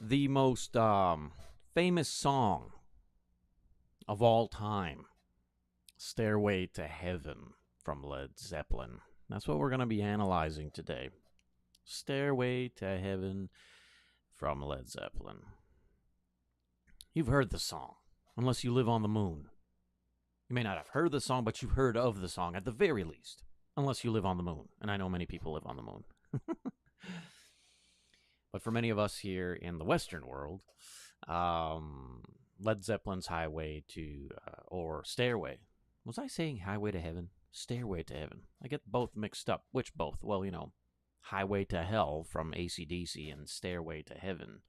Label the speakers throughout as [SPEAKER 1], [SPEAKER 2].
[SPEAKER 1] The most famous song of all time, Stairway to Heaven from Led Zeppelin. That's what we're going to be analyzing today. Stairway to Heaven from Led Zeppelin. You've heard the song, unless you live on the moon. You may not have heard the song, but you've heard of the song at the very least, unless you live on the moon. And I know many people live on the moon. But for many of us here in the Western world, Led Zeppelin's Highway to, or Stairway. Was I saying Highway to Heaven? Stairway to Heaven. I get both mixed up. Which both? Well, Highway to Hell from AC/DC and Stairway to Heaven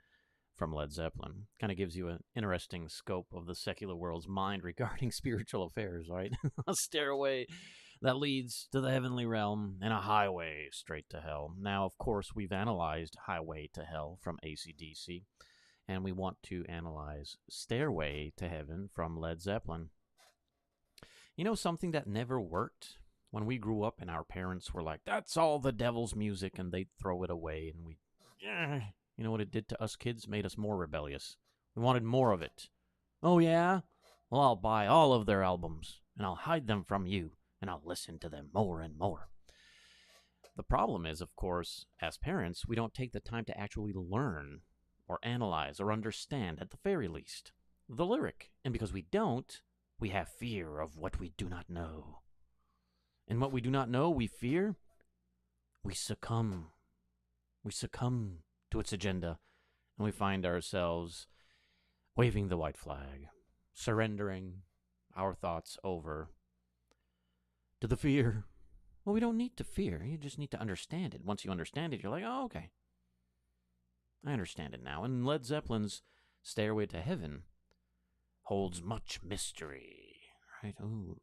[SPEAKER 1] from Led Zeppelin. Kind of gives you an interesting scope of the secular world's mind regarding spiritual affairs, right? A stairway that leads to the heavenly realm and a highway straight to hell. Now, of course, we've analyzed Highway to Hell from AC/DC, and we want to analyze Stairway to Heaven from Led Zeppelin. You know something that never worked? When we grew up and our parents were like, that's all the devil's music, and they'd throw it away, and you know what it did to us kids? Made us more rebellious. We wanted more of it. Oh, yeah? Well, I'll buy all of their albums, and I'll hide them from you, and I'll listen to them more and more. The problem is, of course, as parents, we don't take the time to actually learn or analyze or understand, at the very least, the lyric. And because we don't, we have fear of what we do not know. And what we do not know, we fear, we succumb. We succumb to its agenda, and we find ourselves waving the white flag, surrendering our thoughts over to the fear. Well, we don't need to fear. You just need to understand it. Once you understand it, you're like, oh, okay. I understand it now. And Led Zeppelin's Stairway to Heaven holds much mystery, right? Ooh.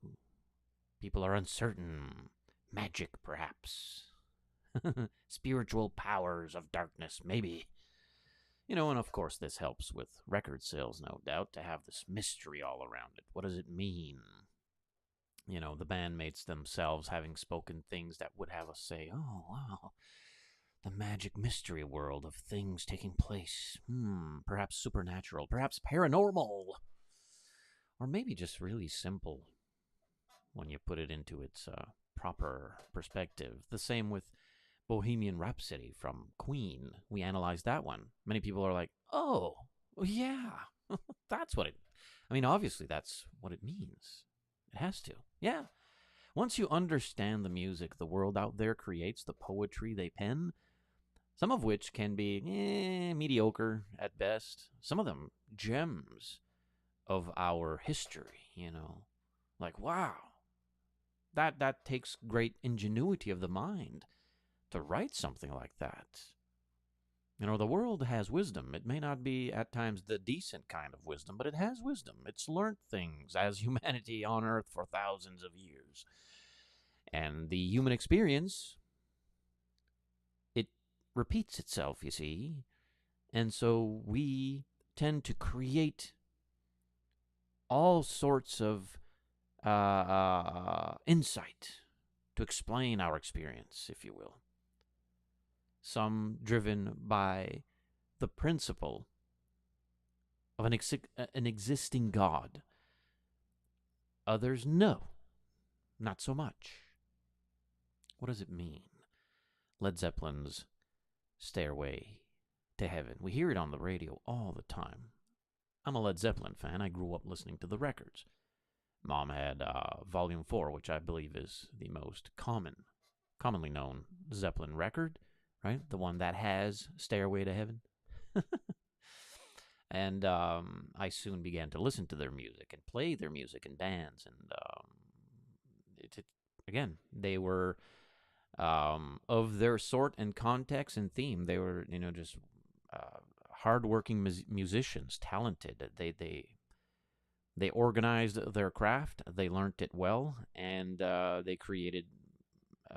[SPEAKER 1] People are uncertain. Magic, perhaps. Spiritual powers of darkness, maybe. And of course this helps with record sales, no doubt, to have this mystery all around it. What does it mean? The bandmates themselves having spoken things that would have us say, oh, wow, the magic mystery world of things taking place. Perhaps supernatural, perhaps paranormal. Or maybe just really simple when you put it into its proper perspective. The same with Bohemian Rhapsody from Queen. We analyzed that one. Many people are like, oh, yeah, that's what it... obviously that's what it means. It has to. Yeah. Once you understand the music the world out there creates, the poetry they pen, some of which can be mediocre at best, some of them gems of our history, Like, wow, that takes great ingenuity of the mind to write something like that. The world has wisdom. It may not be at times the decent kind of wisdom, but it has wisdom. It's learned things as humanity on Earth for thousands of years. And the human experience, it repeats itself, you see. And so we tend to create all sorts of insight to explain our experience, if you will. Some driven by the principle of an existing God. Others, no, not so much. What does it mean? Led Zeppelin's Stairway to Heaven. We hear it on the radio all the time. I'm a Led Zeppelin fan. I grew up listening to the records. Mom had Volume 4, which I believe is the most commonly known Zeppelin record, right? The one that has Stairway to Heaven. And I soon began to listen to their music and play their music in bands. And again, they were of their sort and context and theme. They were, just hardworking musicians, talented. They organized their craft. They learnt it well, and they created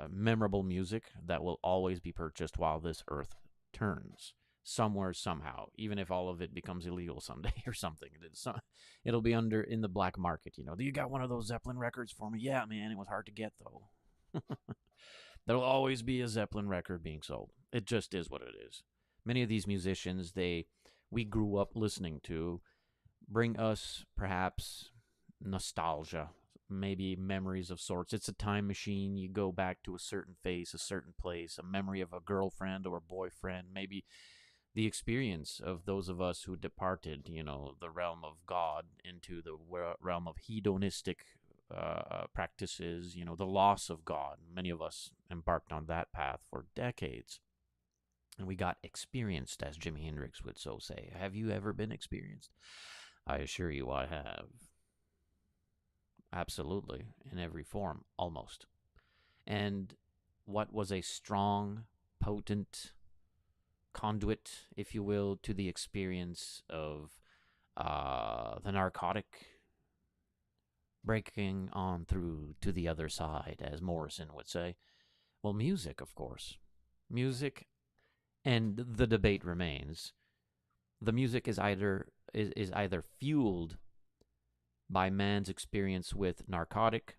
[SPEAKER 1] memorable music that will always be purchased while this earth turns. Somewhere, somehow, even if all of it becomes illegal someday or something. It'll be in the black market, Do you got one of those Zeppelin records for me? Yeah, man, it was hard to get, though. There'll always be a Zeppelin record being sold. It just is what it is. Many of these musicians, they we grew up listening to bring us perhaps nostalgia, maybe memories of sorts. It's a time machine. You go back to a certain face, a certain place, a memory of a girlfriend or a boyfriend, maybe the experience of those of us who departed, the realm of God into the realm of hedonistic practices, the loss of God. Many of us embarked on that path for decades. And we got experienced, as Jimi Hendrix would so say. Have you ever been experienced? I assure you I have. Absolutely. In every form, almost. And what was a strong, potent conduit, if you will, to the experience of the narcotic breaking on through to the other side, as Morrison would say? Well, music, of course. Music, and the debate remains. The music is either fueled by man's experience with narcotic,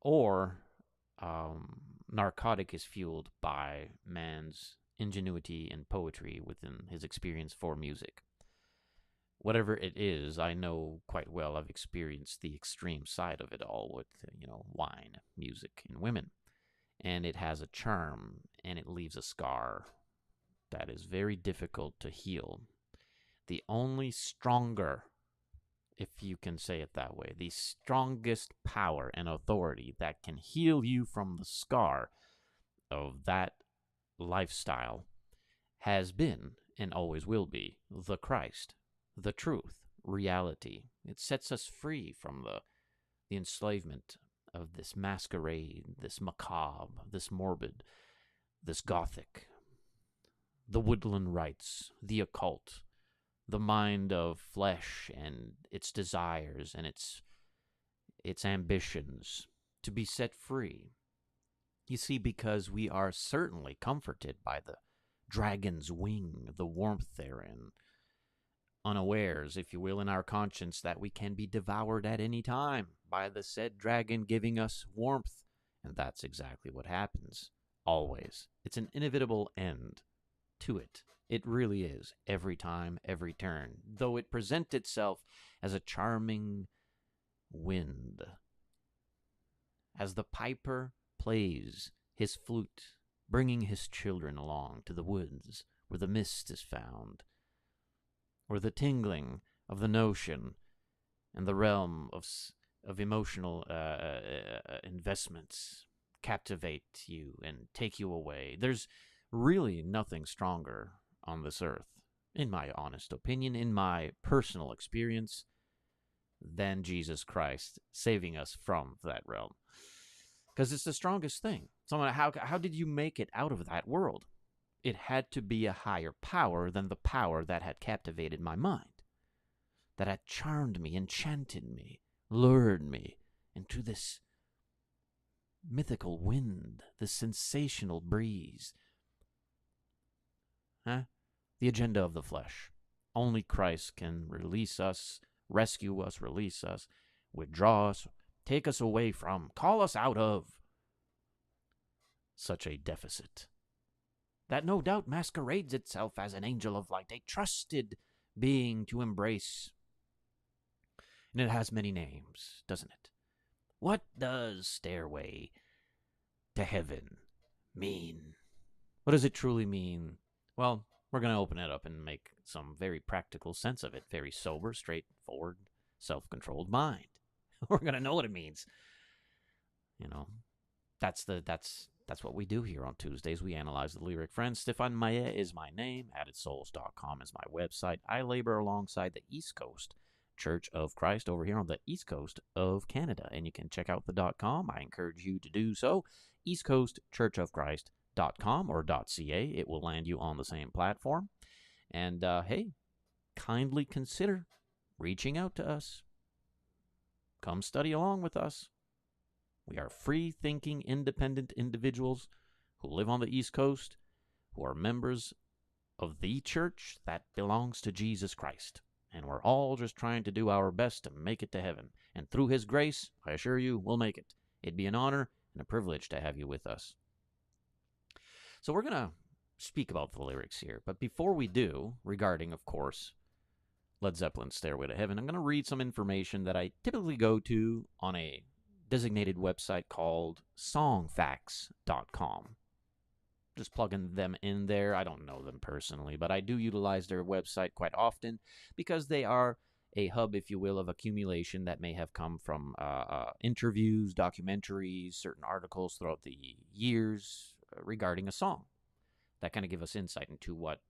[SPEAKER 1] or narcotic is fueled by man's ingenuity and poetry within his experience for music. Whatever it is, I know quite well. I've experienced the extreme side of it all with, wine, music, and women. And it has a charm, and it leaves a scar that is very difficult to heal. The only stronger, if you can say it that way, the strongest power and authority that can heal you from the scar of that lifestyle has been and always will be the Christ, the truth, reality. It sets us free from the enslavement of this masquerade, this macabre, this morbid, this gothic, the woodland rites, the occult, the mind of flesh and its desires and its ambitions, to be set free. You see, because we are certainly comforted by the dragon's wing, the warmth therein, unawares, if you will, in our conscience that we can be devoured at any time by the said dragon giving us warmth. And that's exactly what happens, always. It's an inevitable end to it. It really is, every time, every turn, though it present itself as a charming wind. As the piper plays his flute, bringing his children along to the woods where the mist is found, or the tingling of the notion and the realm of emotional investments captivate you and take you away. There's really nothing stronger on this earth, in my honest opinion, in my personal experience, than Jesus Christ saving us from that realm. Because it's the strongest thing. Someone, how did you make it out of that world? It had to be a higher power than the power that had captivated my mind, that had charmed me, enchanted me, lured me into this mythical wind, this sensational breeze. The agenda of the flesh. Only Christ can release us, rescue us, release us, withdraw us, take us away from, call us out of such a deficit that no doubt masquerades itself as an angel of light, a trusted being to embrace. And it has many names, doesn't it? What does Stairway to Heaven mean? What does it truly mean? Well, we're going to open it up and make some very practical sense of it. Very sober, straightforward, self-controlled mind. We're going to know what it means. That's what we do here on Tuesdays. We analyze the lyric. Friends, Stefan Maillet is my name. AddedSouls.com is my website. I labor alongside the East Coast Church of Christ over here on the East Coast of Canada. And you can check out the .com. I encourage you to do so. East Coast Church of Christ.com or .ca. It will land you on the same platform. And, hey, kindly consider reaching out to us. Come study along with us. We are free-thinking, independent individuals who live on the East Coast, who are members of the church that belongs to Jesus Christ. And we're all just trying to do our best to make it to heaven. And through his grace, I assure you, we'll make it. It'd be an honor and a privilege to have you with us. So we're going to speak about the lyrics here. But before we do, regarding, of course, Led Zeppelin's Stairway to Heaven, I'm going to read some information that I typically go to on a designated website called songfacts.com. Just plugging them in there. I don't know them personally, but I do utilize their website quite often because they are a hub, if you will, of accumulation that may have come from interviews, documentaries, certain articles throughout the years regarding a song that kind of give us insight into what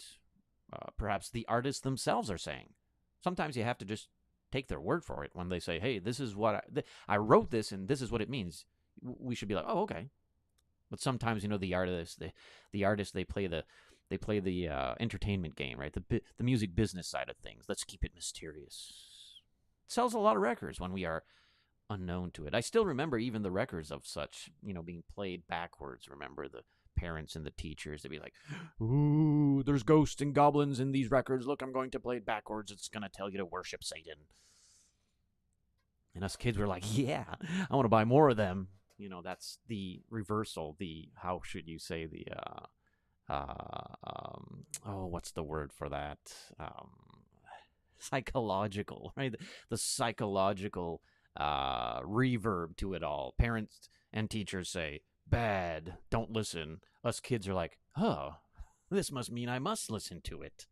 [SPEAKER 1] perhaps the artists themselves are saying. Sometimes you have to just take their word for it when they say, hey, this is what I wrote this and this is what it means. We should be like, oh, okay. But sometimes, the artists, they play the entertainment game, right? The music business side of things. Let's keep it mysterious. It sells a lot of records when we are unknown to it. I still remember even the records of such, being played backwards. Remember the parents and the teachers, they'd be like, ooh, there's ghosts and goblins in these records. Look, I'm going to play it backwards. It's going to tell you to worship Satan. And us kids were like, yeah, I want to buy more of them. That's the reversal, how should you say, what's the word for that? Psychological, right? The psychological reverb to it all. Parents and teachers say, bad, don't listen. Us kids are like, oh, this must mean I must listen to it.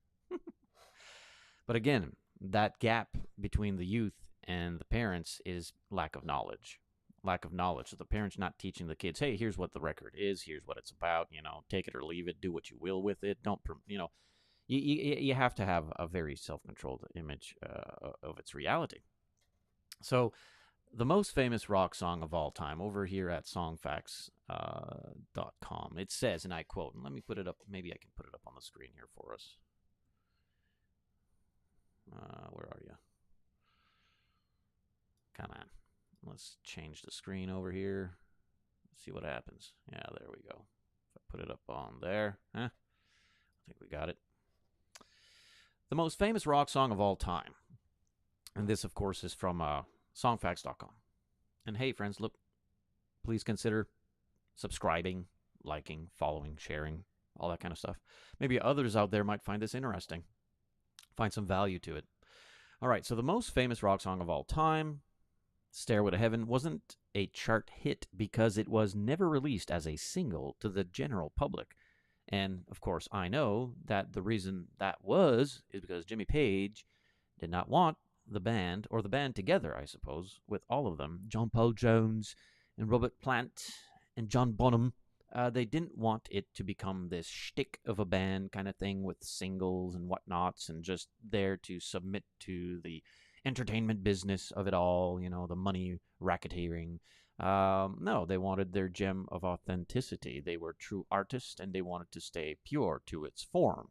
[SPEAKER 1] But again, that gap between the youth and the parents is lack of knowledge. So the parents not teaching the kids, hey, here's what the record is, here's what it's about, take it or leave it, do what you will with it. Don't, you have to have a very self-controlled image of its reality. So the most famous rock song of all time, over here at songfacts.com, it says, and I quote, and let me put it up, maybe I can put it up on the screen here for us. Where are you? Come on. Let's change the screen over here. See what happens. Yeah, there we go. If I put it up on there, I think we got it. The most famous rock song of all time. And this, of course, is from songfacts.com. And hey, friends, look, please consider subscribing, liking, following, sharing, all that kind of stuff. Maybe others out there might find this interesting, find some value to it. All right, so the most famous rock song of all time, Stairway to Heaven, wasn't a chart hit because it was never released as a single to the general public. And, of course, I know that the reason that is because Jimmy Page did not want the band together, I suppose, with all of them, John Paul Jones and Robert Plant and John Bonham. They didn't want it to become this shtick of a band kind of thing with singles and whatnots and just there to submit to the entertainment business of it all, the money racketeering. No, they wanted their gem of authenticity. They were true artists, and they wanted to stay pure to its form.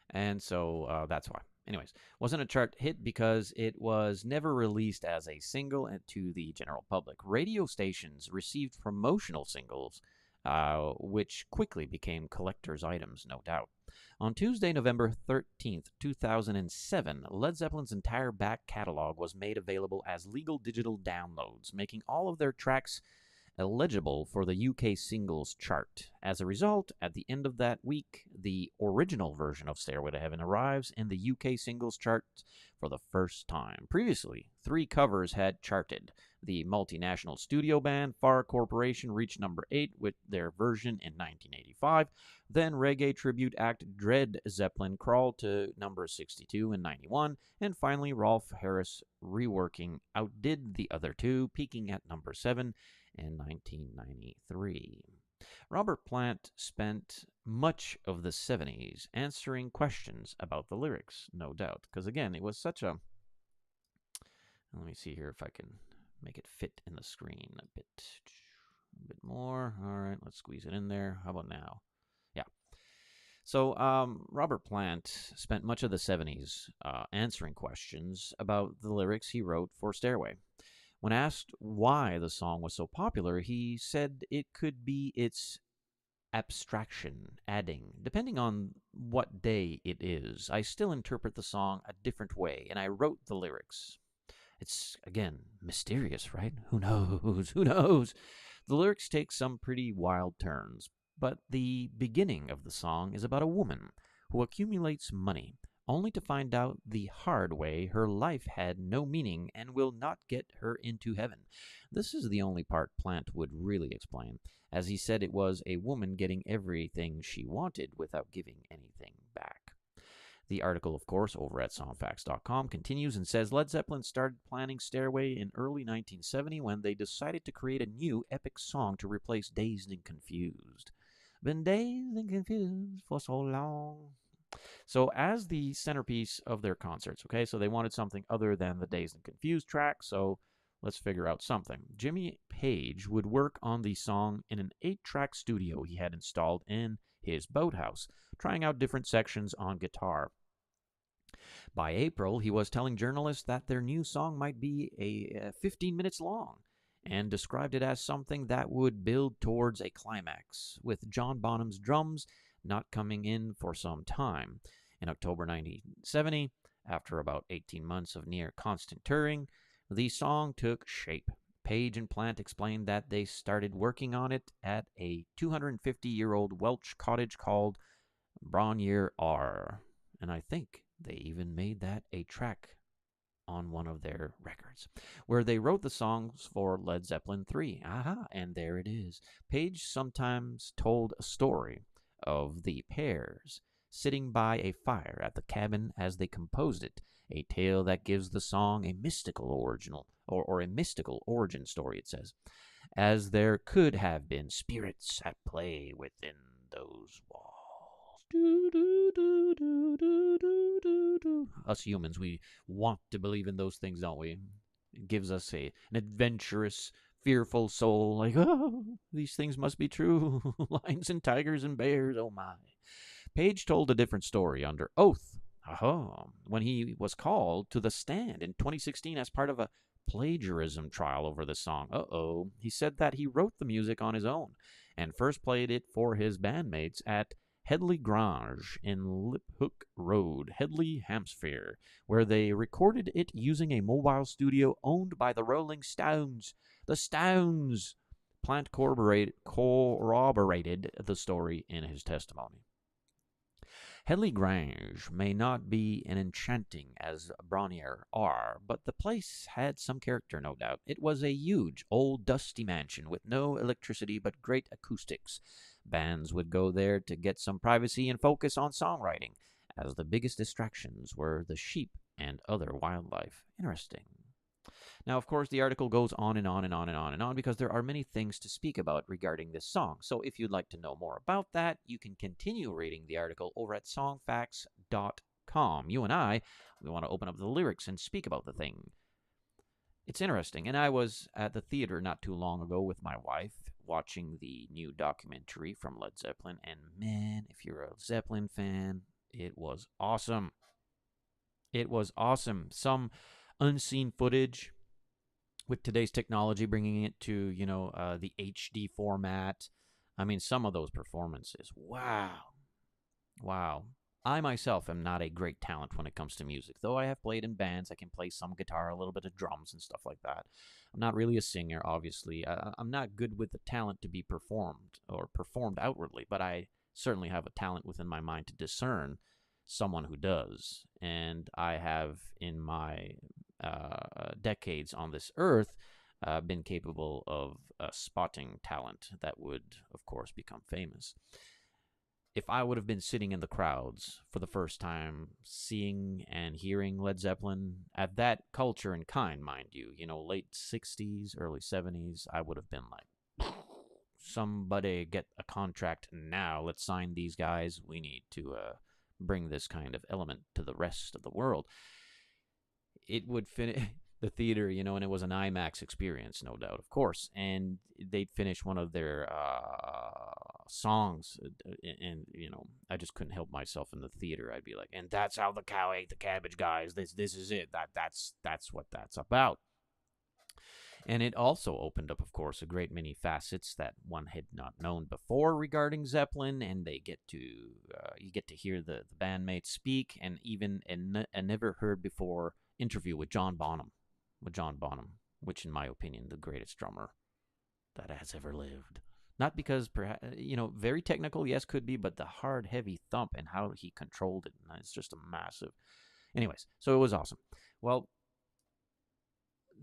[SPEAKER 1] And so that's why. Anyways, wasn't a chart hit because it was never released as a single to the general public. Radio stations received promotional singles, which quickly became collector's items, no doubt. On Tuesday, November 13th, 2007, Led Zeppelin's entire back catalog was made available as legal digital downloads, making all of their tracks eligible for the UK singles chart. As a result, at the end of that week, the original version of Stairway to Heaven arrives in the UK singles chart for the first time. Previously, 3 covers had charted. The multinational studio band Far Corporation reached number 8 with their version in 1985. Then reggae tribute act Dread Zeppelin crawled to number 62 in 91. And finally, Rolf Harris reworking outdid the other 2, peaking at number 7 in 1993. Robert Plant spent much of the 70s answering questions about the lyrics, no doubt, because again, it was such a... Let me see here if I can make it fit in the screen a bit more. All right, let's squeeze it in there. How about now? Yeah. So Robert Plant spent much of the 70s answering questions about the lyrics he wrote for Stairway. When asked why the song was so popular, he said it could be its abstraction, adding, depending on what day it is, I still interpret the song a different way, and I wrote the lyrics. It's, again, mysterious, right? Who knows? Who knows? The lyrics take some pretty wild turns, But the beginning of the song is about a woman who accumulates money, only to find out the hard way her life had no meaning and will not get her into heaven. This is the only part Plant would really explain, as he said it was a woman getting everything she wanted without giving anything back. The article, of course, over at songfacts.com continues and says Led Zeppelin started planning Stairway in early 1970 when they decided to create a new epic song to replace Dazed and Confused. Been dazed and confused for so long. So as the centerpiece of their concerts, okay, so they wanted something other than the Dazed and Confused track, so let's figure out something. Jimmy Page would work on the song in an 8-track studio he had installed in his boathouse, trying out different sections on guitar. By April, he was telling journalists that their new song might be 15 minutes long, and described it as something that would build towards a climax, with John Bonham's drums not coming in for some time. In October 1970, after about 18 months of near constant touring, the song took shape. Page and Plant explained that they started working on it at a 250-year-old Welsh cottage called Bronier R. And I think they even made that a track on one of their records, where they wrote the songs for Led Zeppelin 3. Aha, and there it is. Page sometimes told a story of the pairs sitting by a fire at the cabin as they composed it, a tale that gives the song a mystical original or a mystical origin story, it says, as there could have been spirits at play within those walls. Us humans, we want to believe in those things, don't we? It gives us an adventurous, fearful soul, like, oh, these things must be true. Lions and tigers and bears, oh my. Page told a different story under oath, when he was called to the stand in 2016 as part of a plagiarism trial over the song. He said that he wrote the music on his own and first played it for his bandmates at Headley Grange in Liphook Road, Headley, Hampshire, where they recorded it using a mobile studio owned by the Rolling Stones. The Stones! Plant corroborated the story in his testimony. Headley Grange may not be as enchanting as Bronier R, but the place had some character, no doubt. It was a huge, old, dusty mansion with no electricity but great acoustics. Bands would go there to get some privacy and focus on songwriting, as the biggest distractions were the sheep and other wildlife. Interesting. Now, of course, the article goes on and on and on and on and on because there are many things to speak about regarding this song. So if you'd like to know more about that, you can continue reading the article over at songfacts.com. You and we want to open up the lyrics and speak about the thing. It's interesting. And I was at the theater not too long ago with my wife watching the new documentary from Led Zeppelin. And man, if you're a Zeppelin fan, it was awesome. It was awesome. Some unseen footage with today's technology, bringing it to, the HD format. I mean, some of those performances. Wow. I myself am not a great talent when it comes to music. Though I have played in bands, I can play some guitar, a little bit of drums and stuff like that. I'm not really a singer, obviously. I'm not good with the talent to be performed outwardly, but I certainly have a talent within my mind to discern someone who does. And I have, in my decades on this earth, been capable of spotting talent that would, of course, become famous. If I would have been sitting in the crowds for the first time, seeing and hearing Led Zeppelin at that culture and kind, mind you, late 60s, early 70s, I would have been like, somebody get a contract now. Let's sign these guys. We need to bring this kind of element to the rest of the world. It would finish the theater, and it was an IMAX experience, no doubt, of course. And they'd finish one of their songs, and I just couldn't help myself in the theater. I'd be like, and that's how the cow ate the cabbage, guys. This is it. That's what that's about. And it also opened up, of course, a great many facets that one had not known before regarding Zeppelin, and you get to hear the bandmates speak, and even a never heard before interview with John Bonham, which in my opinion, the greatest drummer that has ever lived. Not because, perhaps, very technical, yes, could be, but the hard, heavy thump and how he controlled it, it's just a massive. Anyways, so it was awesome. Well,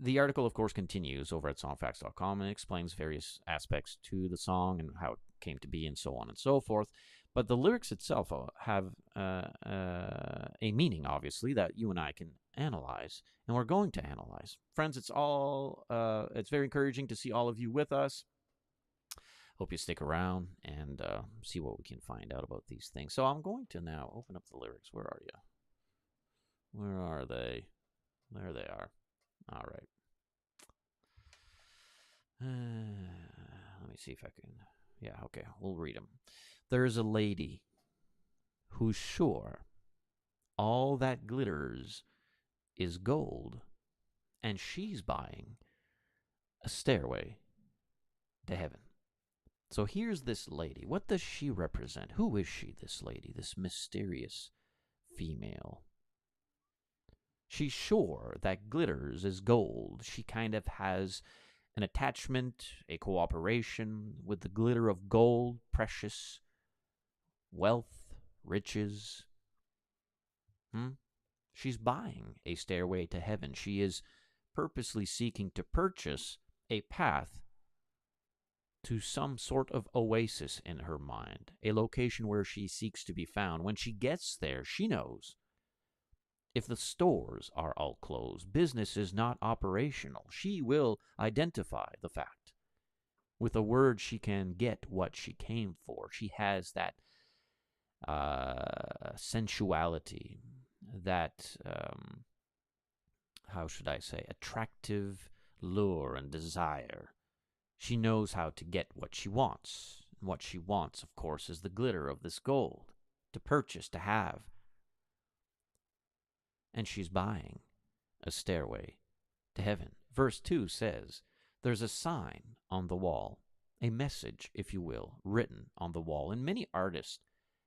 [SPEAKER 1] the article, of course, continues over at songfacts.com and explains various aspects to the song and how it came to be and so on and so forth. But the lyrics itself have a meaning, obviously, that you and I can analyze, and we're going to analyze. Friends, it's very encouraging to see all of you with us. Hope you stick around and see what we can find out about these things. So I'm going to now open up the lyrics. Where are you? Where are they? There they are. All right. Let me see if I can. Yeah, okay. We'll read them. There's a lady who's sure all that glitters is gold, and she's buying a stairway to heaven. So here's this lady. What does she represent? Who is she, this lady, this mysterious female? She's sure that glitters is gold. She kind of has an attachment, a cooperation with the glitter of gold, precious wealth, riches. She's buying a stairway to heaven. She is purposely seeking to purchase a path to some sort of oasis in her mind, a location where she seeks to be found. When she gets there, she knows if the stores are all closed, business is not operational. She will identify the fact. With a word, she can get what she came for. She has that sensuality, that, how should I say, attractive lure and desire. She knows how to get what she wants. And what she wants, of course, is the glitter of this gold, to purchase, to have. And she's buying a stairway to heaven. Verse 2 says, there's a sign on the wall, a message, if you will, written on the wall. And many artists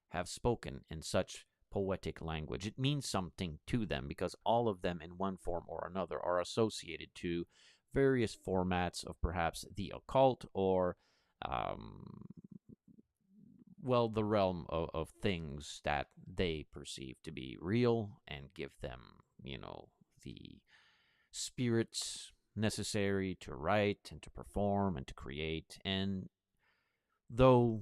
[SPEAKER 1] have spoken in such poetic language. It means something to them because all of them, in one form or another, are associated to various formats of perhaps the occult or, the realm of things that they perceive to be real and give them, the spirits necessary to write and to perform and to create. And though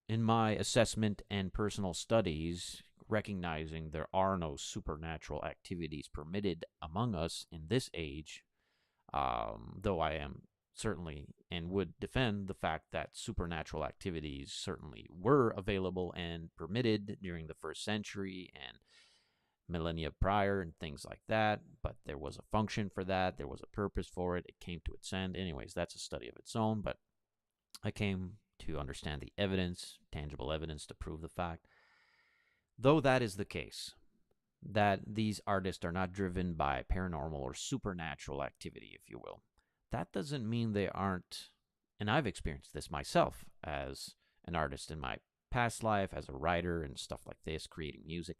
[SPEAKER 1] in my assessment and personal studies, recognizing there are no supernatural activities permitted among us in this age, though I am certainly and would defend the fact that supernatural activities certainly were available and permitted during the first century and millennia prior and things like that, but there was a function for that, there was a purpose for it, it came to its end. Anyways, that's a study of its own, but I came to understand the evidence, tangible evidence to prove the fact. Though that is the case, that these artists are not driven by paranormal or supernatural activity, if you will, that doesn't mean they aren't, and I've experienced this myself as an artist in my past life, as a writer and stuff like this, creating music.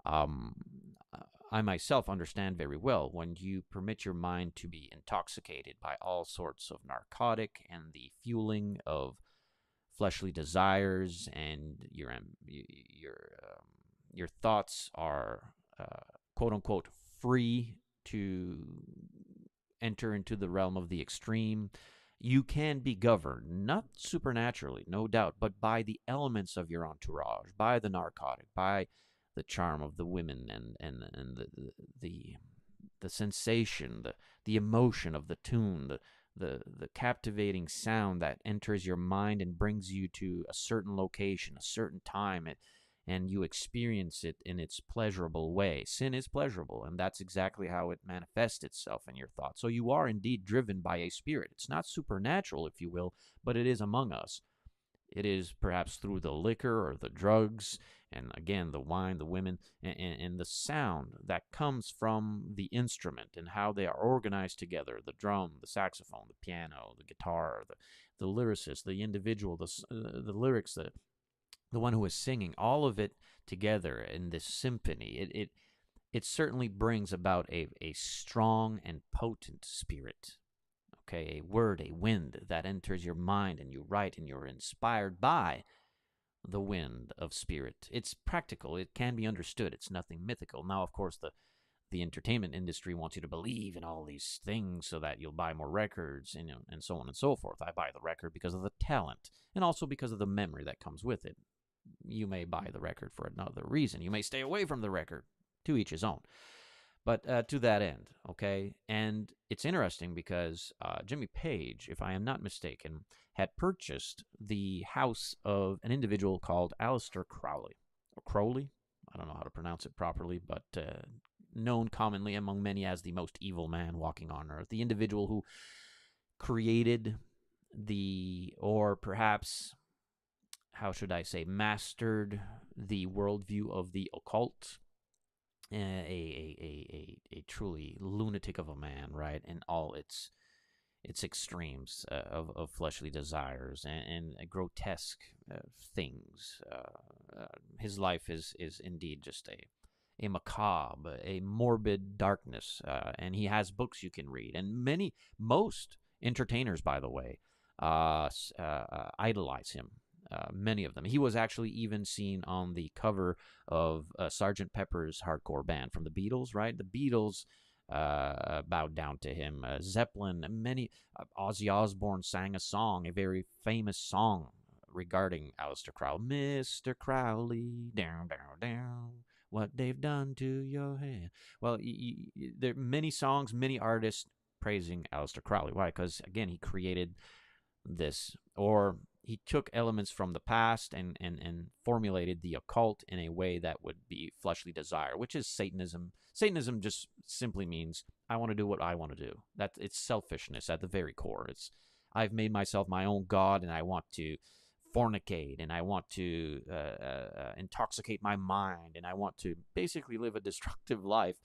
[SPEAKER 1] I myself understand very well when you permit your mind to be intoxicated by all sorts of narcotic and the fueling of fleshly desires, and your thoughts are quote unquote free to enter into the realm of the extreme. You can be governed, not supernaturally, no doubt, but by the elements of your entourage, by the narcotic, by the charm of the women and the sensation, the emotion of the tune, the captivating sound that enters your mind and brings you to a certain location, a certain time, and you experience it in its pleasurable way. Sin is pleasurable, and that's exactly how it manifests itself in your thoughts. So you are indeed driven by a spirit. It's not supernatural, if you will, but it is among us. It is perhaps through the liquor or the drugs, and again, the wine, the women, and the sound that comes from the instrument and how they are organized together, the drum, the saxophone, the piano, the guitar, the lyricist, the individual, the lyrics, the one who is singing, all of it together in this symphony. It certainly brings about a strong and potent spirit. Okay, a word, a wind that enters your mind and you write and you're inspired by the wind of spirit. It's practical. It can be understood. It's nothing mythical. Now, of course, the entertainment industry wants you to believe in all these things so that you'll buy more records and so on and so forth. I buy the record because of the talent and also because of the memory that comes with it. You may buy the record for another reason. You may stay away from the record. To each his own. But to that end, okay? And it's interesting because Jimmy Page, if I am not mistaken, had purchased the house of an individual called Aleister Crowley. Or Crowley? I don't know how to pronounce it properly, but known commonly among many as the most evil man walking on earth. The individual who created or perhaps, how should I say, mastered the worldview of the occult. A truly lunatic of a man, right? And all its extremes of fleshly desires and grotesque things. His life is indeed just a macabre, a morbid darkness, and he has books you can read. And most entertainers, by the way, idolize him. Many of them. He was actually even seen on the cover of Sgt. Pepper's Hardcore Band from the Beatles, right? The Beatles bowed down to him. Zeppelin, Ozzy Osbourne sang a very famous song regarding Aleister Crowley. Mr. Crowley, down, down, down, what they've done to your head. Well, there are many songs, many artists praising Aleister Crowley. Why? Because, again, he created this, or he took elements from the past and formulated the occult in a way that would be fleshly desire, which is Satanism. Satanism just simply means I want to do what I want to do. It's selfishness at the very core. I've made myself my own god, and I want to fornicate, and I want to intoxicate my mind, and I want to basically live a destructive life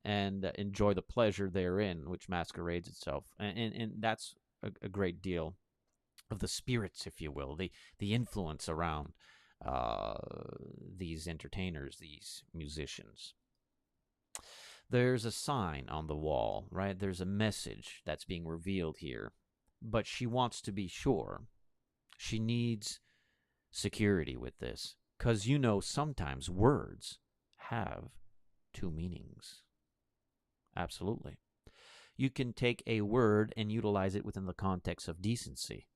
[SPEAKER 1] and enjoy the pleasure therein, which masquerades itself. And that's a great deal of the spirits, if you will, the influence around these entertainers, these musicians. There's a sign on the wall, right? There's a message that's being revealed here, but she wants to be sure. She needs security with this, because sometimes words have two meanings. Absolutely. You can take a word and utilize it within the context of decency.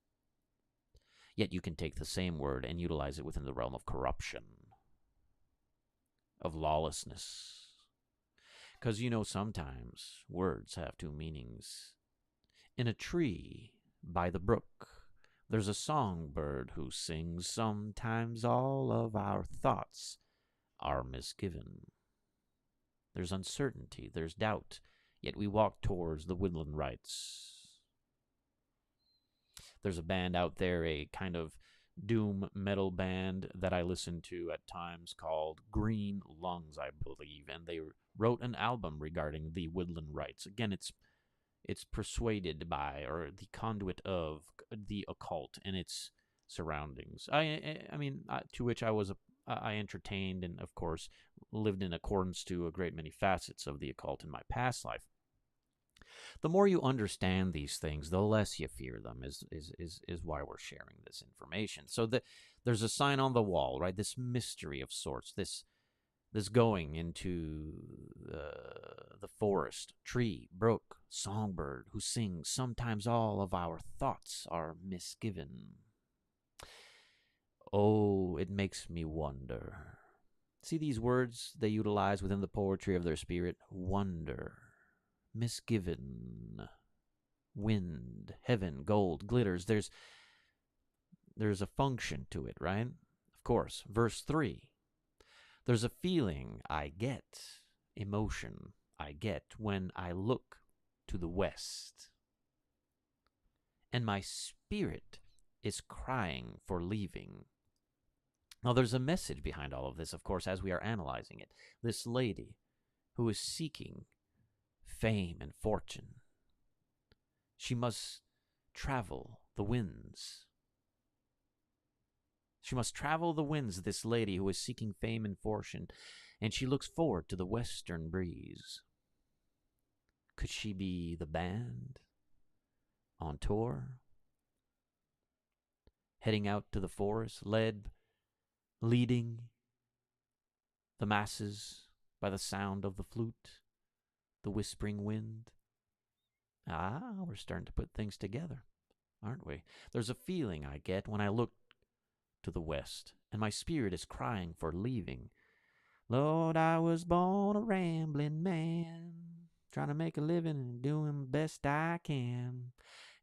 [SPEAKER 1] Yet you can take the same word and utilize it within the realm of corruption, of lawlessness. Because sometimes words have two meanings. In a tree by the brook, there's a songbird who sings. Sometimes all of our thoughts are misgiven. There's uncertainty, there's doubt, yet we walk towards the woodland rites. There's a band out there, a kind of doom metal band that I listen to at times called Green Lungs, I believe, and they wrote an album regarding the woodland rites. Again, it's persuaded by, or the conduit of, the occult and its surroundings. To which I entertained and, of course, lived in accordance to a great many facets of the occult in my past life. The more you understand these things, the less you fear them, is why we're sharing this information. So there's a sign on the wall, right? This mystery of sorts, this going into the forest, tree, brook, songbird who sings. Sometimes all of our thoughts are misgiven. Oh, it makes me wonder. See these words they utilize within the poetry of their spirit? Wonder, misgiven, wind, heaven, gold, glitters. There's a function to it, right? Of course. Verse 3. There's a feeling I get, emotion I get when I look to the west. And my spirit is crying for leaving. Now, there's a message behind all of this, of course, as we are analyzing it. This lady who is seeking fame and fortune. She must travel the winds. She must travel the winds, this lady who is seeking fame and fortune, and she looks forward to the western breeze. Could she be the band? on tour, heading out to the forest, leading the masses by the sound of the flute, the whispering wind. We're starting to put things together, aren't we? There's a feeling I get when I look to the west, and my spirit is crying for leaving. Lord, I was born a rambling man, trying to make a living and doing the best I can.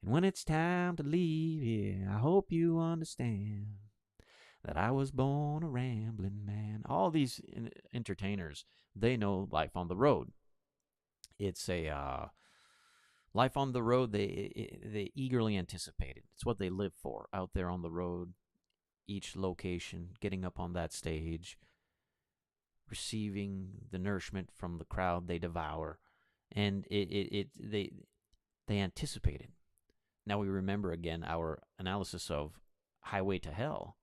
[SPEAKER 1] And when it's time to leave here, I hope you understand that I was born a rambling man. All these entertainers, they know life on the road. It's a life on the road. They eagerly anticipate it. It's what they live for out there on the road. Each location, getting up on that stage, receiving the nourishment from the crowd they devour, and they anticipate it. Now we remember again our analysis of Highway to Hell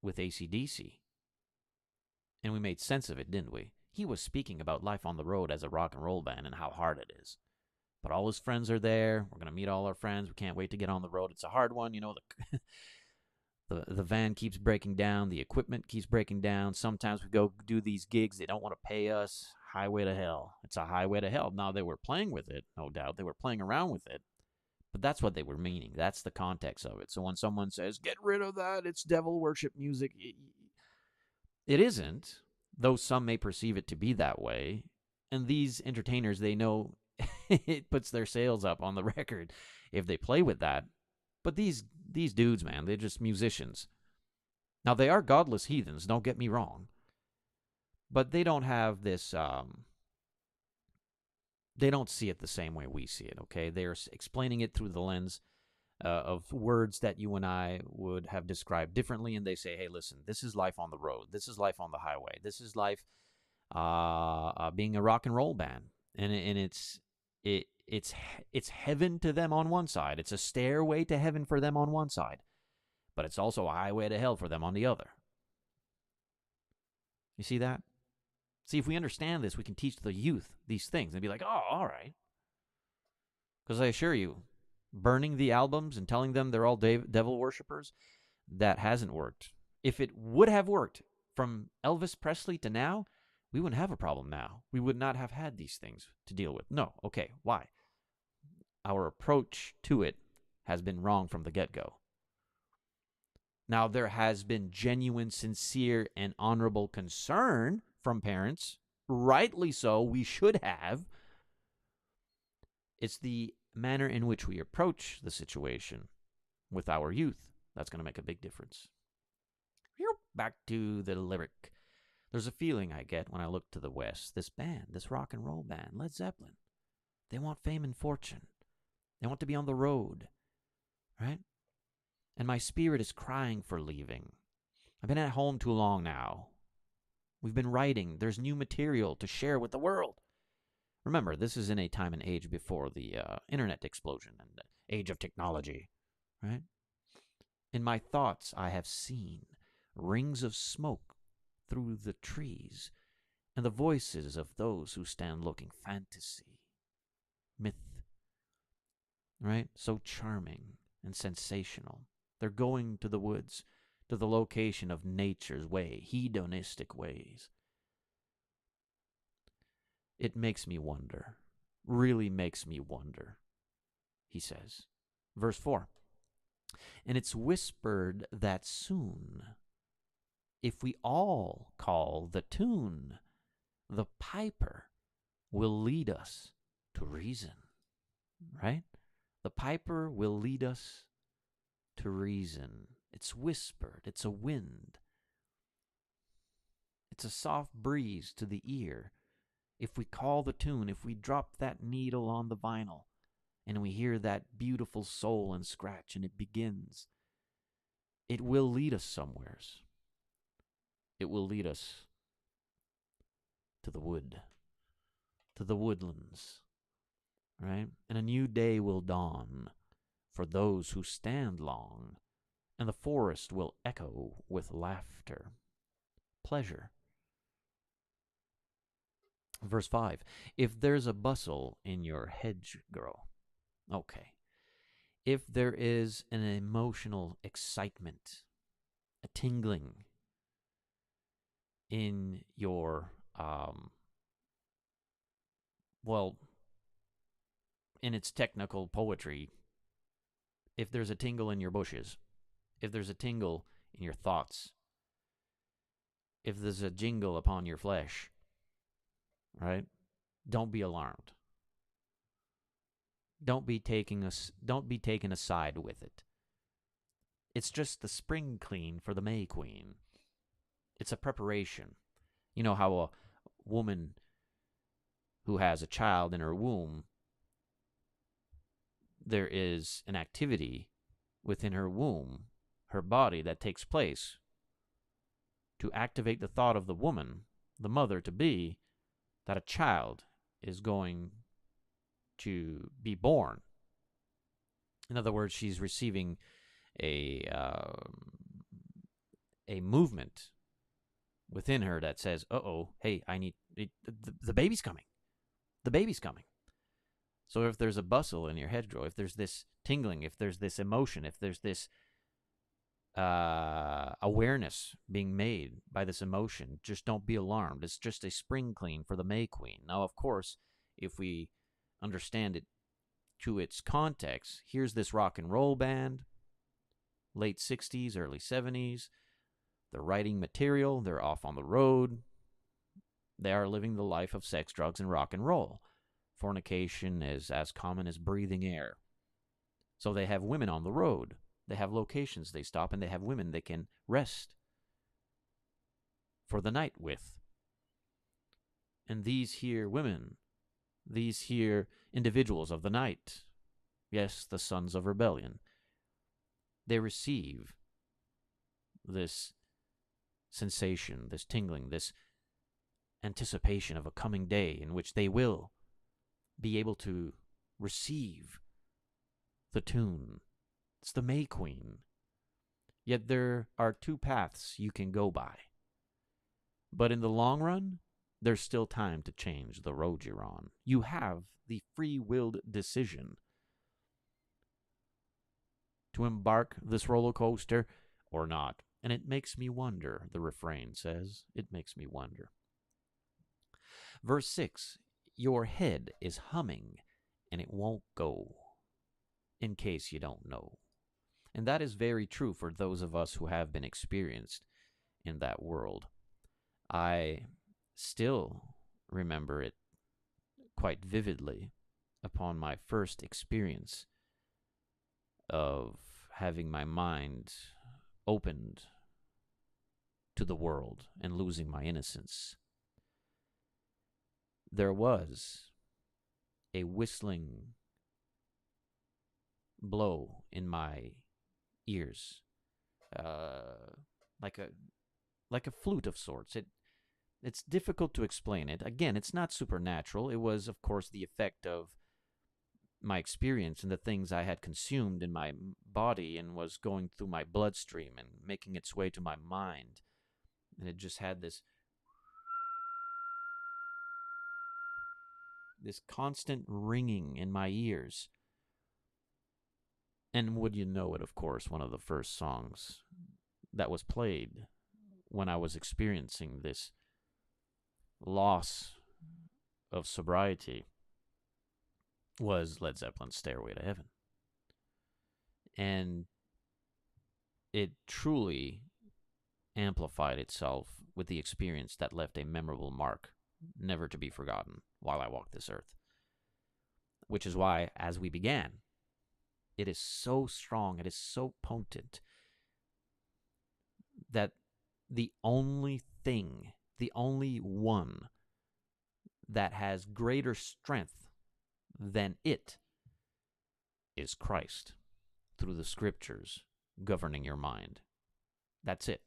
[SPEAKER 1] with AC/DC, and we made sense of it, didn't we? He was speaking about life on the road as a rock and roll band and how hard it is. But all his friends are there. We're going to meet all our friends. We can't wait to get on the road. It's a hard one. You know, the van keeps breaking down. The equipment keeps breaking down. Sometimes we go do these gigs. They don't want to pay us. Highway to hell. It's a highway to hell. Now, they were playing with it, no doubt. They were playing around with it. But that's what they were meaning. That's the context of it. So when someone says, get rid of that, it's devil worship music, it isn't, though some may perceive it to be that way. And these entertainers, they know it puts their sales up on the record if they play with that. But these dudes, man, they're just musicians. Now, they are godless heathens, don't get me wrong. But they don't have this, they don't see it the same way we see it, okay? They're explaining it through the lens of words that you and I would have described differently, and they say, hey, listen, this is life on the road. This is life on the highway. This is life being a rock and roll band. And it's heaven to them on one side. It's a stairway to heaven for them on one side. But it's also a highway to hell for them on the other. You see that? See, if we understand this, we can teach the youth these things and be like, oh, all right. Because I assure you, burning the albums and telling them they're all devil worshippers, that hasn't worked. If it would have worked from Elvis Presley to now, we wouldn't have a problem now. We would not have had these things to deal with. No. Okay, why? Our approach to it has been wrong from the get-go. Now, there has been genuine, sincere, and honorable concern from parents. Rightly so, we should have. It's the manner in which we approach the situation with our youth that's going to make a big difference. Back to the lyric. There's a feeling I get when I look to the West. This band, this rock and roll band, Led Zeppelin, they want fame and fortune. They want to be on the road, right? And my spirit is crying for leaving. I've been at home too long now. We've been writing. There's new material to share with the world. Remember, this is in a time and age before the internet explosion and the age of technology, right? In my thoughts, I have seen rings of smoke through the trees and the voices of those who stand looking. Fantasy, myth, right? So charming and sensational. They're going to the woods, to the location of nature's way, hedonistic ways. It makes me wonder, really makes me wonder, he says. Verse 4, and it's whispered that soon, if we all call the tune, the piper will lead us to reason, right? The piper will lead us to reason. It's whispered. It's a wind. It's a soft breeze to the ear. If we call the tune, if we drop that needle on the vinyl, and we hear that beautiful soul and scratch, and it begins, it will lead us somewheres. It will lead us to the wood, to the woodlands, right? And a new day will dawn for those who stand long, and the forest will echo with laughter, pleasure. Verse 5, if there's a bustle in your hedgerow, okay, if there is an emotional excitement, a tingling in your, well, in its technical poetry, if there's a tingle in your bushes, if there's a tingle in your thoughts, if there's a jingle upon your flesh, right? Don't be alarmed. Don't be taken aside with it. It's just the spring clean for the May Queen. It's a preparation. You know how a woman who has a child in her womb, there is an activity within her womb, her body, that takes place to activate the thought of the woman, the mother to be, that a child is going to be born. In other words, she's receiving a movement within her that says, "Uh-oh, hey, I need the baby's coming. The baby's coming." So if there's a bustle in your hedgerow, if there's this tingling, if there's this emotion, if there's this awareness being made by this emotion, just don't be alarmed. It's just a spring clean for the May Queen. Now, of course, if we understand it to its context, here's this rock and roll band, late 60s, early 70s. They're writing material. They're off on the road. They are living the life of sex, drugs, and rock and roll. Fornication is as common as breathing air. So they have women on the road. They have locations they stop, and they have women they can rest for the night with. And these here women, these here individuals of the night, yes, the sons of rebellion, they receive this sensation, this tingling, this anticipation of a coming day in which they will be able to receive the tune. It's the May Queen. Yet there are two paths you can go by. But in the long run, there's still time to change the road you're on. You have the free-willed decision to embark this roller coaster or not. And it makes me wonder, the refrain says. It makes me wonder. Verse 6, your head is humming and it won't go, in case you don't know. And that is very true for those of us who have been experienced in that world. I still remember it quite vividly upon my first experience of having my mind opened to the world and losing my innocence. There was a whistling blow in my ears, like a flute of sorts. It's difficult to explain it. Again, it's not supernatural. It was, of course, the effect of my experience and the things I had consumed in my body and was going through my bloodstream and making its way to my mind. And it just had this constant ringing in my ears. And would you know it, of course, one of the first songs that was played when I was experiencing this loss of sobriety was Led Zeppelin's Stairway to Heaven. And it truly amplified itself with the experience that left a memorable mark, never to be forgotten, while I walked this earth. Which is why, as we began, it is so strong, it is so potent, that the only thing, the only one that has greater strength than it is Christ, through the scriptures governing your mind. That's it.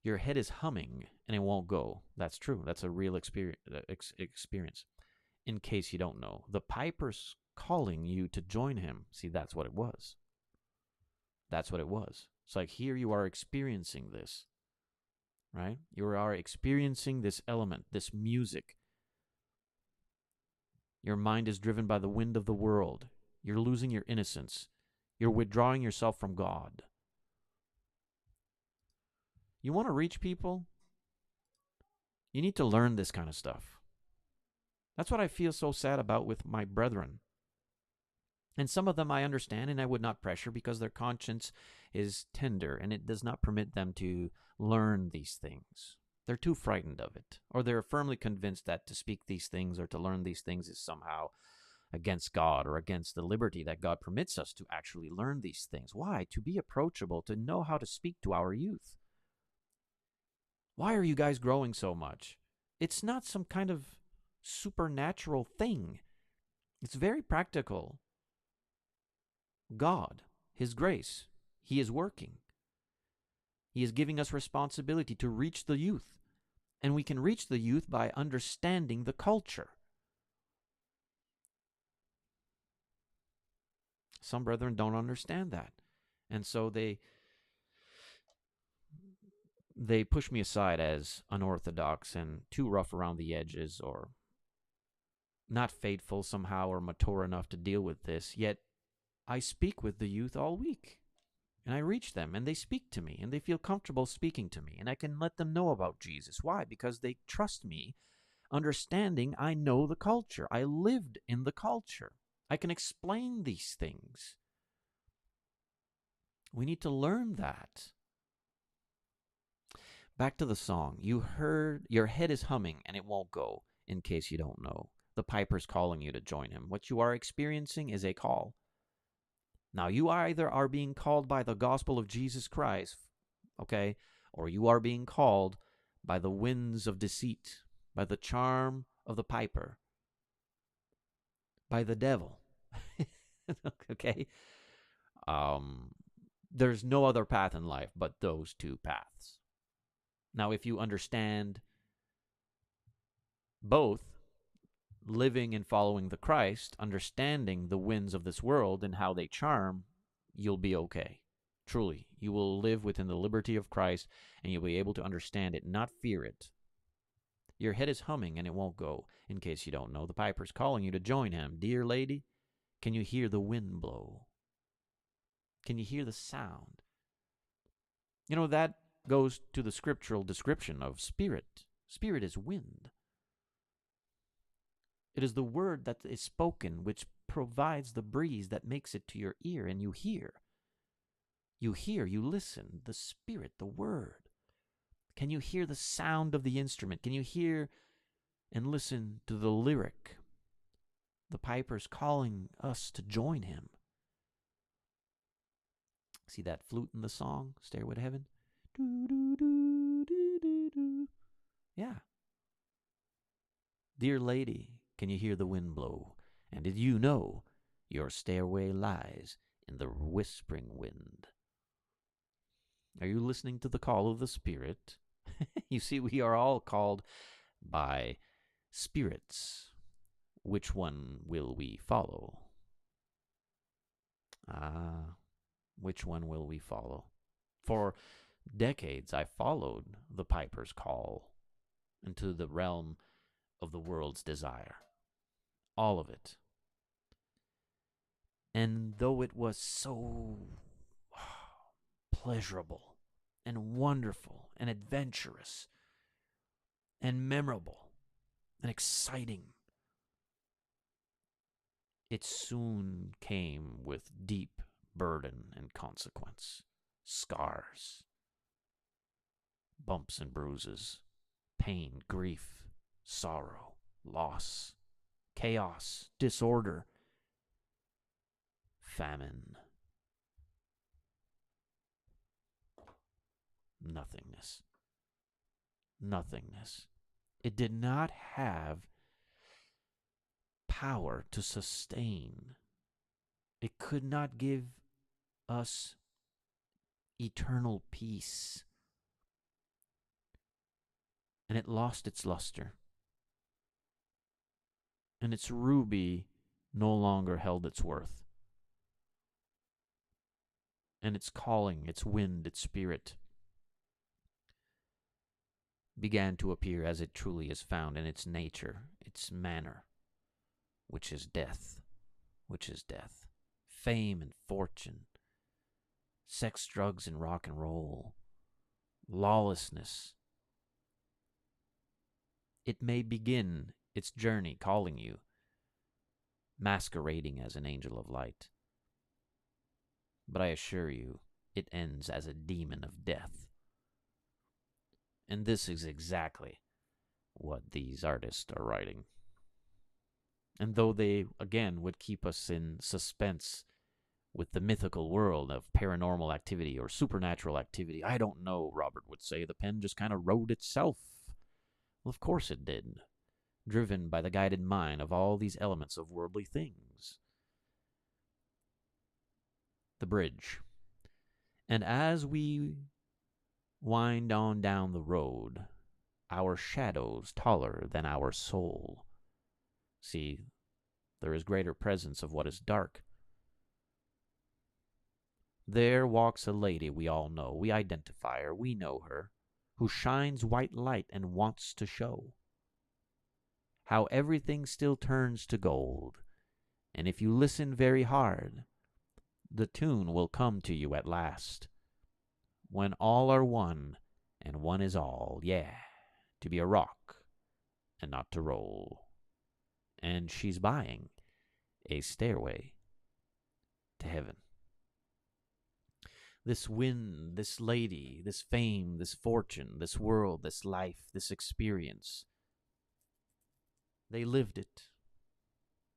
[SPEAKER 1] Your head is humming and it won't go. That's true. That's a real experience. In case you don't know, the piper's calling you to join him. See, that's what it was. That's what it was. It's like here you are experiencing this, right? You are experiencing this element, this music. Your mind is driven by the wind of the world. You're losing your innocence. You're withdrawing yourself from God. You want to reach people? You need to learn this kind of stuff. That's what I feel so sad about with my brethren. And some of them I understand and I would not pressure because their conscience is tender and it does not permit them to learn these things. They're too frightened of it, or they're firmly convinced that to speak these things or to learn these things is somehow against God or against the liberty that God permits us to actually learn these things. Why? To be approachable, to know how to speak to our youth. Why are you guys growing so much? It's not some kind of supernatural thing. It's very practical. God, His grace, He is working. He is giving us responsibility to reach the youth. And we can reach the youth by understanding the culture. Some brethren don't understand that. And so they push me aside as unorthodox and too rough around the edges or not faithful somehow or mature enough to deal with this. Yet I speak with the youth all week. And I reach them, and they speak to me, and they feel comfortable speaking to me, and I can let them know about Jesus. Why? Because they trust me, understanding I know the culture. I lived in the culture. I can explain these things. We need to learn that. Back to the song. You heard, your head is humming, and it won't go, in case you don't know. The piper's calling you to join him. What you are experiencing is a call. Now, you either are being called by the gospel of Jesus Christ, okay, or you are being called by the winds of deceit, by the charm of the piper, by the devil, okay? There's no other path in life but those two paths. Now, if you understand both, living and following the Christ, understanding the winds of this world and how they charm, you'll be okay. Truly, you will live within the liberty of Christ and you'll be able to understand it, not fear it. Your head is humming and it won't go. In case you don't know, the piper's calling you to join him. Dear lady, can you hear the wind blow? Can you hear the sound? You know, that goes to the scriptural description of spirit. Spirit is wind. It is the word that is spoken which provides the breeze that makes it to your ear, and you hear. You hear, you listen, the Spirit, the Word. Can you hear the sound of the instrument? Can you hear and listen to the lyric? The piper's calling us to join him. See that flute in the song, Stairway to Heaven? Do, do, do, do, do, do. Yeah. Dear lady, can you hear the wind blow? And did you know your stairway lies in the whispering wind? Are you listening to the call of the Spirit? You see, we are all called by spirits. Which one will we follow? Which one will we follow? For decades, I followed the piper's call into the realm of the world's desire. All of it. And though it was so pleasurable and wonderful and adventurous and memorable and exciting, it soon came with deep burden and consequence, scars, bumps and bruises, pain, grief, sorrow, loss, chaos, disorder, famine, nothingness. Nothingness. It did not have power to sustain. It could not give us eternal peace. And it lost its luster. And its ruby no longer held its worth. And its calling, its wind, its spirit began to appear as it truly is found in its nature, its manner, which is death, which is death. fame and fortune, sex, drugs, and rock and roll, lawlessness. It may begin its journey calling you, masquerading as an angel of light. But I assure you, it ends as a demon of death. And this is exactly what these artists are writing. And though they, again, would keep us in suspense with the mythical world of paranormal activity or supernatural activity, I don't know, Robert would say, the pen just kind of wrote itself. Well, of course it did, driven by the guided mind of all these elements of worldly things. The bridge. And as we wind on down the road, our shadows taller than our soul. See, there is greater presence of what is dark. There walks a lady we all know, we identify her, we know her, who shines white light and wants to show how everything still turns to gold, and if you listen very hard, the tune will come to you at last, when all are one, and one is all, yeah, to be a rock, and not to roll. And she's buying a stairway to heaven. This wind, this lady, this fame, this fortune, this world, this life, this experience, they lived it.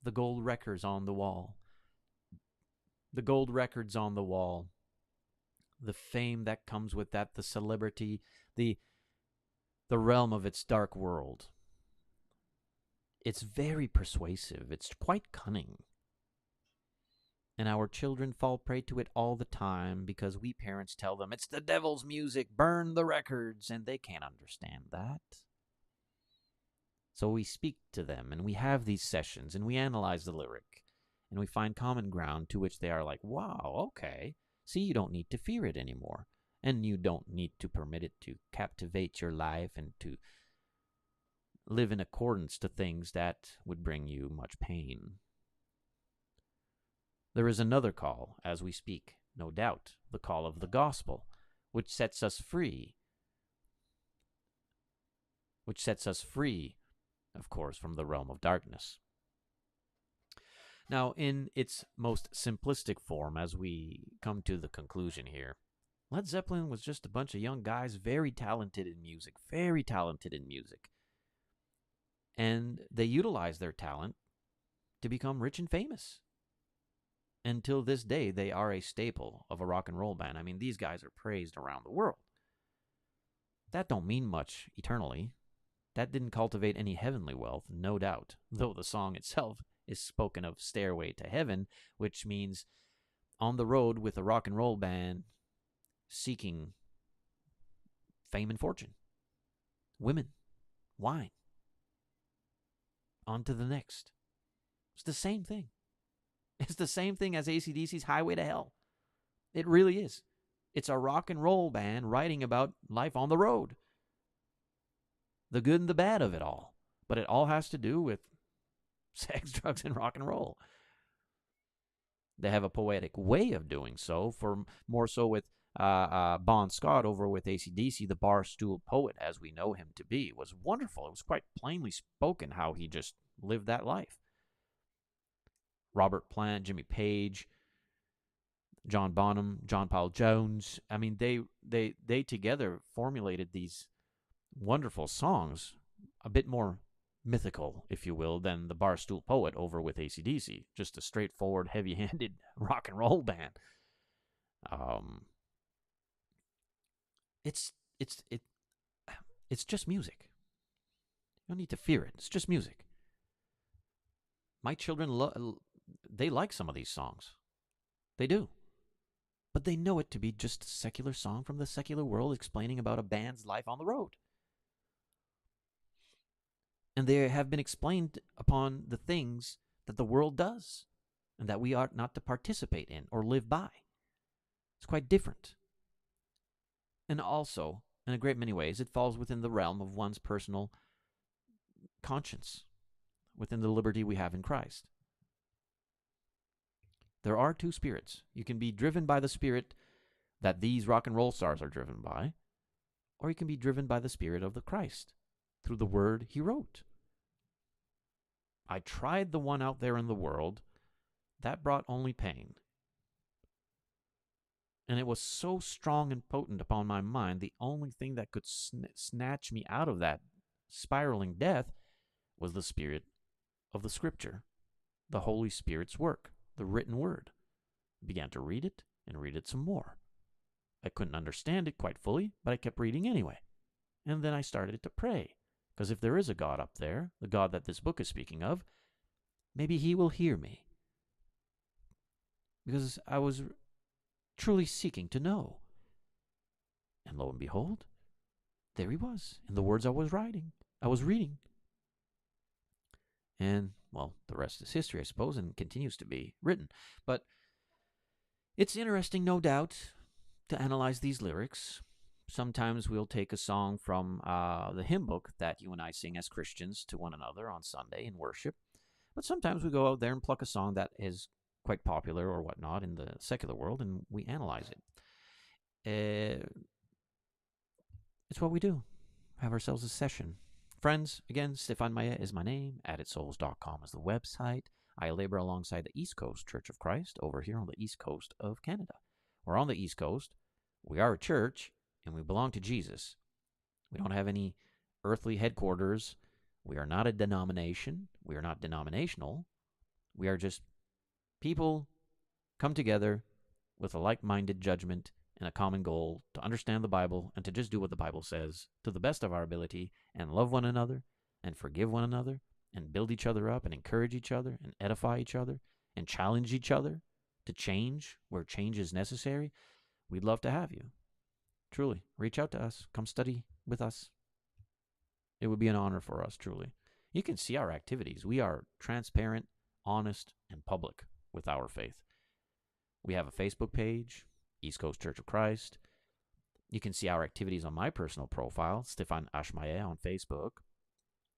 [SPEAKER 1] The gold records on the wall. The gold records on the wall. The fame that comes with that, the celebrity, the realm of its dark world. It's very persuasive. It's quite cunning. And our children fall prey to it all the time because we parents tell them, it's the devil's music, burn the records, and they can't understand that. So we speak to them, and we have these sessions, and we analyze the lyric, and we find common ground to which they are like, wow, okay, see, you don't need to fear it anymore, and you don't need to permit it to captivate your life and to live in accordance to things that would bring you much pain. There is another call as we speak, no doubt, the call of the gospel, which sets us free. Which sets us free, of course, from the realm of darkness. Now, in its most simplistic form, as we come to the conclusion here, Led Zeppelin was just a bunch of young guys, very talented in music, very talented in music. And they utilized their talent to become rich and famous. Until this day, they are a staple of a rock and roll band. I mean, these guys are praised around the world. That don't mean much eternally. That didn't cultivate any heavenly wealth, no doubt, though the song itself is spoken of Stairway to Heaven, which means on the road with a rock and roll band seeking fame and fortune, women, wine. On to the next. It's the same thing. It's the same thing as AC/DC's Highway to Hell. It really is. It's a rock and roll band writing about life on the road. The good and the bad of it all. But it all has to do with sex, drugs, and rock and roll. They have a poetic way of doing so, for more so with Bon Scott over with AC/DC, the barstool poet, as we know him to be, was wonderful. It was quite plainly spoken how he just lived that life. Robert Plant, Jimmy Page, John Bonham, John Paul Jones. I mean, they together formulated these wonderful songs, a bit more mythical, if you will, than the barstool poet over with AC/DC. Just a straightforward, heavy-handed rock and roll band. It's just music. You don't need to fear it. It's just music. My children, they like some of these songs. They do. But they know it to be just a secular song from the secular world explaining about a band's life on the road. And they have been explained upon the things that the world does and that we ought not to participate in or live by. It's quite different. And also, in a great many ways, it falls within the realm of one's personal conscience, within the liberty we have in Christ. There are two spirits. You can be driven by the spirit that these rock and roll stars are driven by, or you can be driven by the spirit of the Christ through the word he wrote. I tried the one out there in the world. That brought only pain. And it was so strong and potent upon my mind, the only thing that could snatch me out of that spiraling death was the spirit of the Scripture, the Holy Spirit's work, the written word. I began to read it and read it some more. I couldn't understand it quite fully, but I kept reading anyway. And then I started to pray, because if there is a God up there, the God that this book is speaking of, maybe he will hear me. Because I was truly seeking to know. And lo and behold, there he was, in the words I was reading. And, well, the rest is history, I suppose, and continues to be written. But it's interesting, no doubt, to analyze these lyrics. Sometimes we'll take a song from the hymn book that you and I sing as Christians to one another on Sunday in worship. But sometimes we go out there and pluck a song that is quite popular or whatnot in the secular world, and we analyze it. It's what we do. Have ourselves a session. Friends, again, Stefan Maya is my name. AddedSouls.com is the website. I labor alongside the East Coast Church of Christ over here on the East Coast of Canada. We're on the East Coast. We are a church, and we belong to Jesus. We don't have any earthly headquarters. We are not a denomination. We are not denominational. We are just people come together with a like-minded judgment and a common goal to understand the Bible and to just do what the Bible says to the best of our ability and love one another and forgive one another and build each other up and encourage each other and edify each other and challenge each other to change where change is necessary. We'd love to have you. Truly, reach out to us. Come study with us. It would be an honor for us, truly. You can see our activities. We are transparent, honest, and public with our faith. We have a Facebook page, East Coast Church of Christ. You can see our activities on my personal profile, Stefan Ashmaye on Facebook.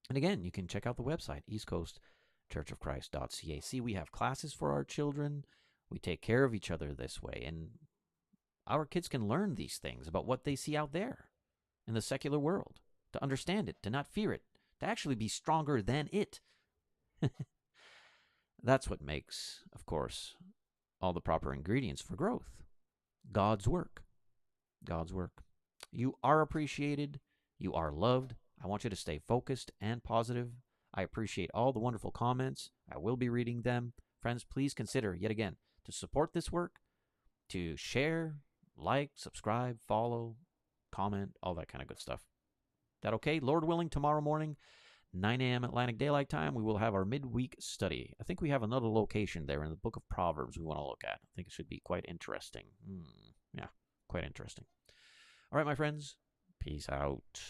[SPEAKER 1] And again, you can check out the website, eastcoastchurchofchrist.ca. See, we have classes for our children. We take care of each other this way. And our kids can learn these things about what they see out there in the secular world, to understand it, to not fear it, to actually be stronger than it. That's what makes, of course, all the proper ingredients for growth. God's work. God's work. You are appreciated. You are loved. I want you to stay focused and positive. I appreciate all the wonderful comments. I will be reading them. Friends, please consider, yet again, to support this work, to share, like, subscribe, follow, comment, all that kind of good stuff. That okay? Lord willing, tomorrow morning, 9 a.m. Atlantic Daylight Time, we will have our midweek study. I think we have another location there in the book of Proverbs we want to look at. I think it should be quite interesting. Yeah, quite interesting. All right, my friends, peace out.